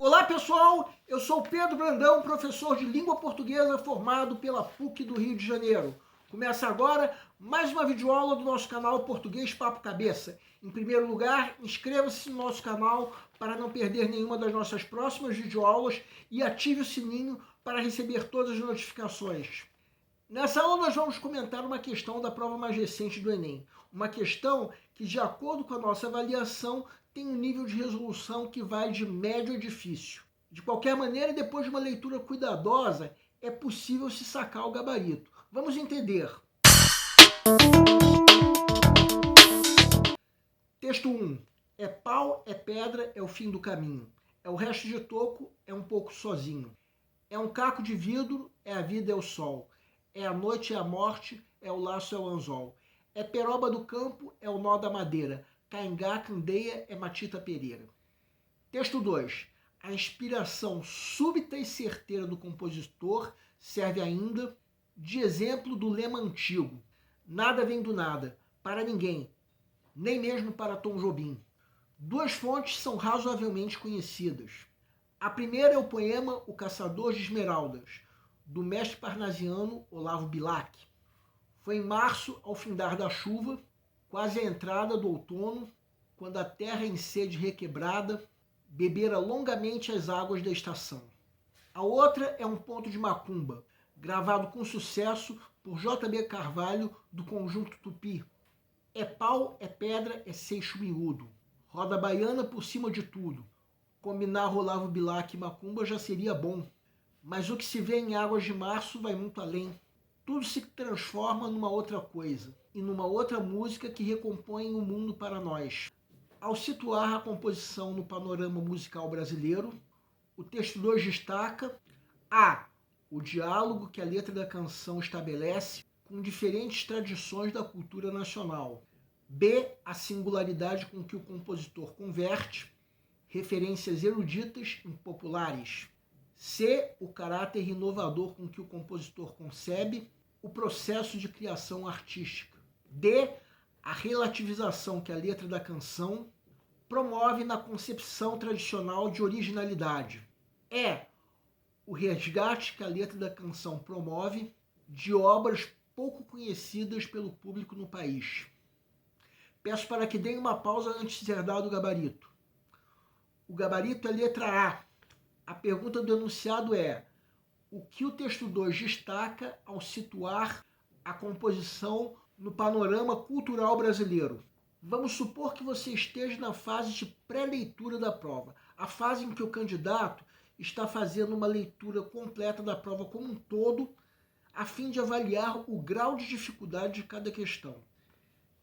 Olá pessoal, eu sou Pedro Brandão, professor de língua portuguesa formado pela PUC do Rio de Janeiro. Começa agora mais uma videoaula do nosso canal Português Papo Cabeça. Em primeiro lugar, inscreva-se no nosso canal para não perder nenhuma das nossas próximas videoaulas e ative o sininho para receber todas as notificações. Nessa aula nós vamos comentar uma questão da prova mais recente do Enem. Uma questão que, de acordo com a nossa avaliação, tem um nível de resolução que vai de médio a difícil. De qualquer maneira, depois de uma leitura cuidadosa, é possível se sacar o gabarito. Vamos entender. Texto 1. É pau, é pedra, é o fim do caminho. É o resto de toco, é um pouco sozinho. É um caco de vidro, é a vida, é o sol. É a noite, é a morte, é o laço, é o anzol. É peroba do campo, é o nó da madeira. Caingá, candeia, é Matita Pereira. Texto 2. A inspiração súbita e certeira do compositor serve ainda de exemplo do lema antigo. Nada vem do nada, para ninguém, nem mesmo para Tom Jobim. Duas fontes são razoavelmente conhecidas. A primeira é o poema O Caçador de Esmeraldas, do mestre parnasiano Olavo Bilac. Foi em março, ao findar da chuva, quase à entrada do outono, quando a terra em sede requebrada bebera longamente as águas da estação. A outra é um ponto de macumba, gravado com sucesso por J.B. Carvalho, do Conjunto Tupi. É pau, é pedra, é seixo miúdo. Roda baiana por cima de tudo. Combinar Olavo Bilac e macumba já seria bom. Mas o que se vê em Águas de Março vai muito além. Tudo se transforma numa outra coisa, e numa outra música que recompõe o mundo para nós. Ao situar a composição no panorama musical brasileiro, o texto 2 destaca a. O diálogo que a letra da canção estabelece com diferentes tradições da cultura nacional. B. A singularidade com que o compositor converte referências eruditas em populares. C. O caráter inovador com que o compositor concebe o processo de criação artística. D. A relativização que a letra da canção promove na concepção tradicional de originalidade. E. O resgate que a letra da canção promove de obras pouco conhecidas pelo público no país. Peço para que deem uma pausa antes de ser dado o gabarito. O gabarito é letra A. A pergunta do enunciado é: o que o texto 2 destaca ao situar a composição no panorama cultural brasileiro? Vamos supor que você esteja na fase de pré-leitura da prova, a fase em que o candidato está fazendo uma leitura completa da prova como um todo, a fim de avaliar o grau de dificuldade de cada questão.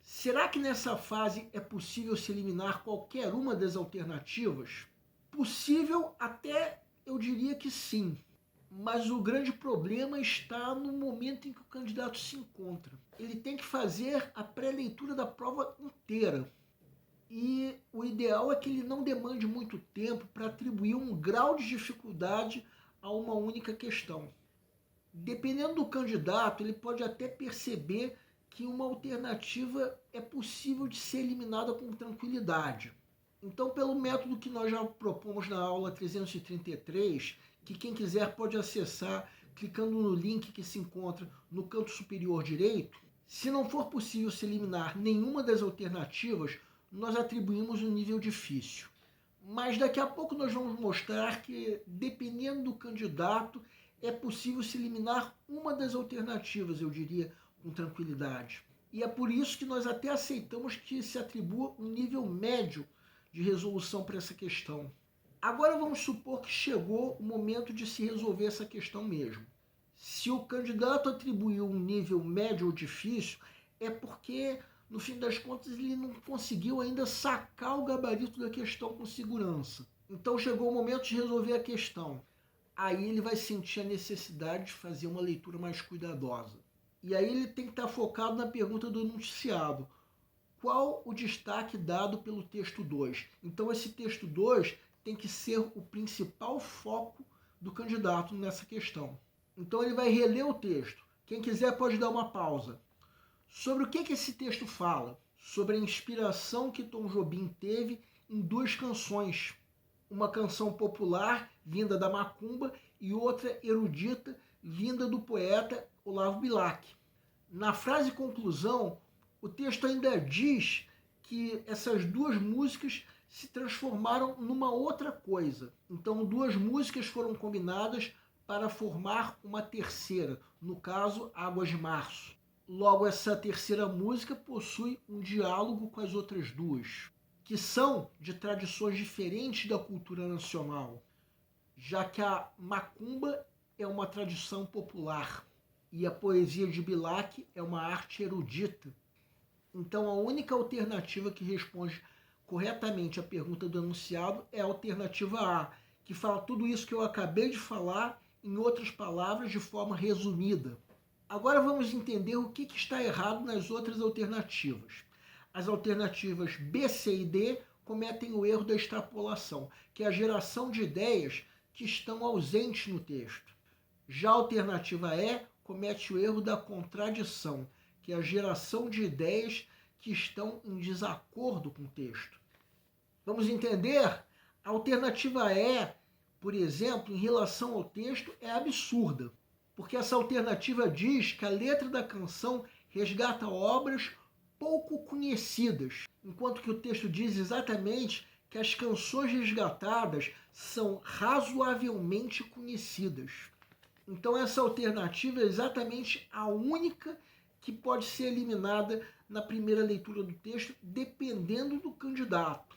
Será que nessa fase é possível se eliminar qualquer uma das alternativas? Possível até, eu diria que sim. Mas o grande problema está no momento em que o candidato se encontra. Ele tem que fazer a pré-leitura da prova inteira. E o ideal é que ele não demande muito tempo para atribuir um grau de dificuldade a uma única questão. Dependendo do candidato, ele pode até perceber que uma alternativa é possível de ser eliminada com tranquilidade. Então, pelo método que nós já propomos na aula 333, que quem quiser pode acessar clicando no link que se encontra no canto superior direito, se não for possível se eliminar nenhuma das alternativas, nós atribuímos um nível difícil. Mas daqui a pouco nós vamos mostrar que, dependendo do candidato, é possível se eliminar uma das alternativas, eu diria, com tranquilidade. E é por isso que nós até aceitamos que se atribua um nível médio de resolução para essa questão. Agora vamos supor que chegou o momento de se resolver essa questão mesmo. Se o candidato atribuiu um nível médio ou difícil, é porque, no fim das contas, ele não conseguiu ainda sacar o gabarito da questão com segurança. Então chegou o momento de resolver a questão. Aí ele vai sentir a necessidade de fazer uma leitura mais cuidadosa. E aí ele tem que estar focado na pergunta do enunciado. Qual o destaque dado pelo texto 2? Então esse texto 2 tem que ser o principal foco do candidato nessa questão. Então ele vai reler o texto. Quem quiser pode dar uma pausa. Sobre o que esse texto fala? Sobre a inspiração que Tom Jobim teve em duas canções. uma canção popular vinda da macumba e outra erudita vinda do poeta Olavo Bilac. Na frase conclusão, o texto ainda diz que essas duas músicas se transformaram numa outra coisa. Então, duas músicas foram combinadas para formar uma terceira, no caso, Águas de Março. Logo, essa terceira música possui um diálogo com as outras duas, que são de tradições diferentes da cultura nacional, já que a macumba é uma tradição popular e a poesia de Bilac é uma arte erudita. Então, a única alternativa que responde corretamente a pergunta do enunciado é a alternativa A, que fala tudo isso que eu acabei de falar, em outras palavras, de forma resumida. Agora vamos entender o que está errado nas outras alternativas. As alternativas B, C e D cometem o erro da extrapolação, que é a geração de ideias que estão ausentes no texto. Já a alternativa E comete o erro da contradição, que é a geração de ideias que estão em desacordo com o texto. Vamos entender? A alternativa E, por exemplo, em relação ao texto, é absurda, porque essa alternativa diz que a letra da canção resgata obras pouco conhecidas, enquanto que o texto diz exatamente que as canções resgatadas são razoavelmente conhecidas. Então essa alternativa é exatamente a única que pode ser eliminada na primeira leitura do texto, dependendo do candidato.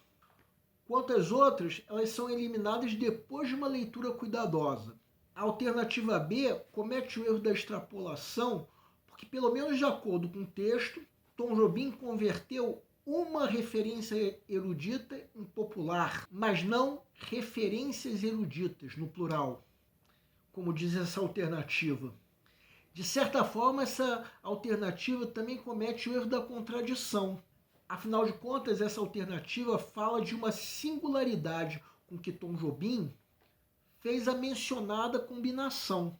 Quanto às outras, elas são eliminadas depois de uma leitura cuidadosa. A alternativa B comete o erro da extrapolação, porque, pelo menos de acordo com o texto, Tom Jobim converteu uma referência erudita em popular, mas não referências eruditas, no plural, como diz essa alternativa. De certa forma, essa alternativa também comete o erro da contradição. Afinal de contas, essa alternativa fala de uma singularidade com que Tom Jobim fez a mencionada combinação,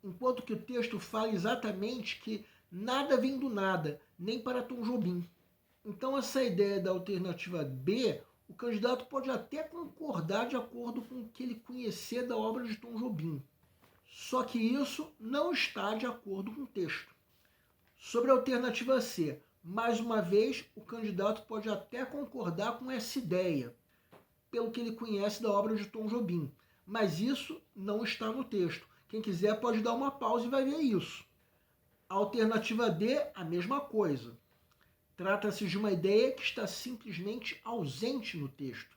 enquanto que o texto fala exatamente que nada vem do nada, nem para Tom Jobim. Então, essa ideia da alternativa B, o candidato pode até concordar de acordo com o que ele conhecer da obra de Tom Jobim. Só que isso não está de acordo com o texto. Sobre a alternativa C, mais uma vez, o candidato pode até concordar com essa ideia, pelo que ele conhece da obra de Tom Jobim, mas isso não está no texto. Quem quiser pode dar uma pausa e vai ver isso. A alternativa D, a mesma coisa. Trata-se de uma ideia que está simplesmente ausente no texto.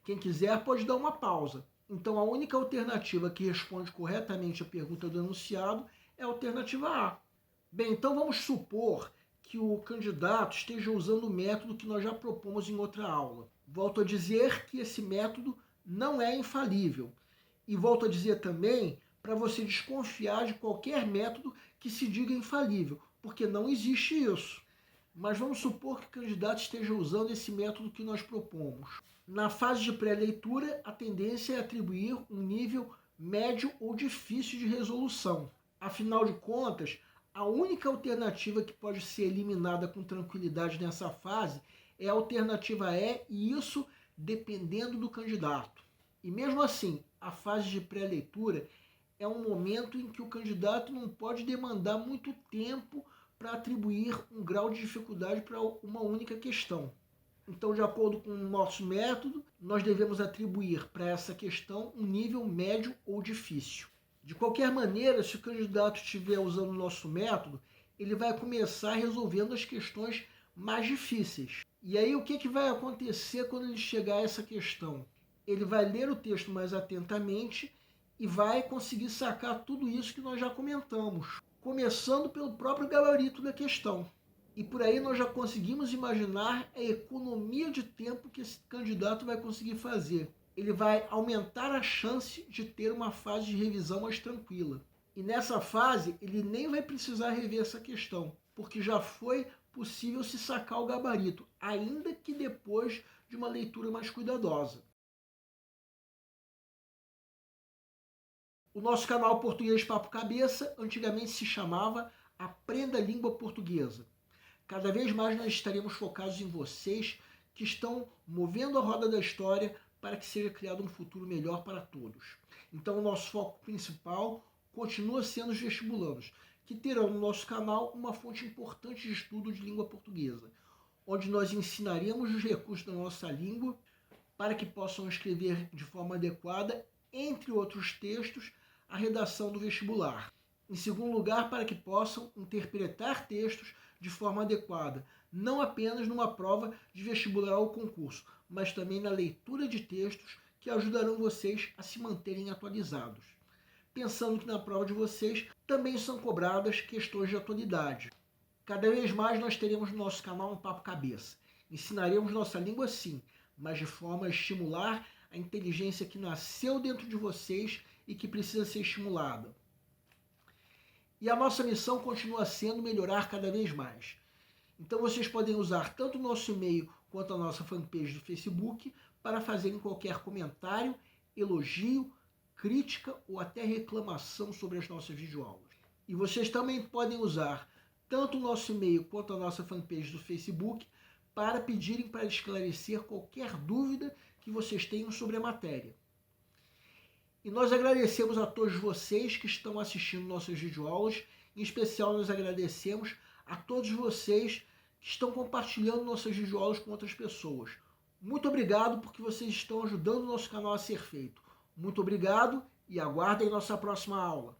Quem quiser pode dar uma pausa. Então, a única alternativa que responde corretamente a pergunta do enunciado é a alternativa A. Bem, então vamos supor que o candidato esteja usando o método que nós já propomos em outra aula. Volto a dizer que esse método não é infalível. E volto a dizer também para você desconfiar de qualquer método que se diga infalível, porque não existe isso. Mas vamos supor que o candidato esteja usando esse método que nós propomos. Na fase de pré-leitura, a tendência é atribuir um nível médio ou difícil de resolução. Afinal de contas, a única alternativa que pode ser eliminada com tranquilidade nessa fase é a alternativa E, e isso dependendo do candidato. E mesmo assim, a fase de pré-leitura é um momento em que o candidato não pode demandar muito tempo para atribuir um grau de dificuldade para uma única questão. Então, de acordo com o nosso método, nós devemos atribuir para essa questão um nível médio ou difícil. De qualquer maneira, se o candidato estiver usando o nosso método, ele vai começar resolvendo as questões mais difíceis. E aí, o que vai acontecer quando ele chegar a essa questão? Ele vai ler o texto mais atentamente e vai conseguir sacar tudo isso que nós já comentamos, começando pelo próprio gabarito da questão. E por aí nós já conseguimos imaginar a economia de tempo que esse candidato vai conseguir fazer. Ele vai aumentar a chance de ter uma fase de revisão mais tranquila. E nessa fase, ele nem vai precisar rever essa questão, porque já foi possível se sacar o gabarito, ainda que depois de uma leitura mais cuidadosa. O nosso canal Português Papo Cabeça antigamente se chamava Aprenda a Língua Portuguesa. Cada vez mais nós estaremos focados em vocês que estão movendo a roda da história para que seja criado um futuro melhor para todos. Então, o nosso foco principal continua sendo os vestibulandos, que terão no nosso canal uma fonte importante de estudo de língua portuguesa, onde nós ensinaremos os recursos da nossa língua para que possam escrever de forma adequada, entre outros textos, a redação do vestibular. Em segundo lugar, para que possam interpretar textos de forma adequada, não apenas numa prova de vestibular ou concurso, mas também na leitura de textos que ajudarão vocês a se manterem atualizados. Pensando que na prova de vocês também são cobradas questões de atualidade. Cada vez mais nós teremos no nosso canal um Papo Cabeça. Ensinaremos nossa língua sim, mas de forma a estimular a inteligência que nasceu dentro de vocês e que precisa ser estimulada. E a nossa missão continua sendo melhorar cada vez mais. Então vocês podem usar tanto o nosso e-mail quanto a nossa fanpage do Facebook para fazerem qualquer comentário, elogio, crítica ou até reclamação sobre as nossas videoaulas. E vocês também podem usar tanto o nosso e-mail quanto a nossa fanpage do Facebook para pedirem para esclarecer qualquer dúvida que vocês tenham sobre a matéria. E nós agradecemos a todos vocês que estão assistindo nossas videoaulas, em especial nós agradecemos a todos vocês que estão compartilhando nossas videoaulas com outras pessoas. Muito obrigado porque vocês estão ajudando o nosso canal a ser feito. Muito obrigado e aguardem nossa próxima aula.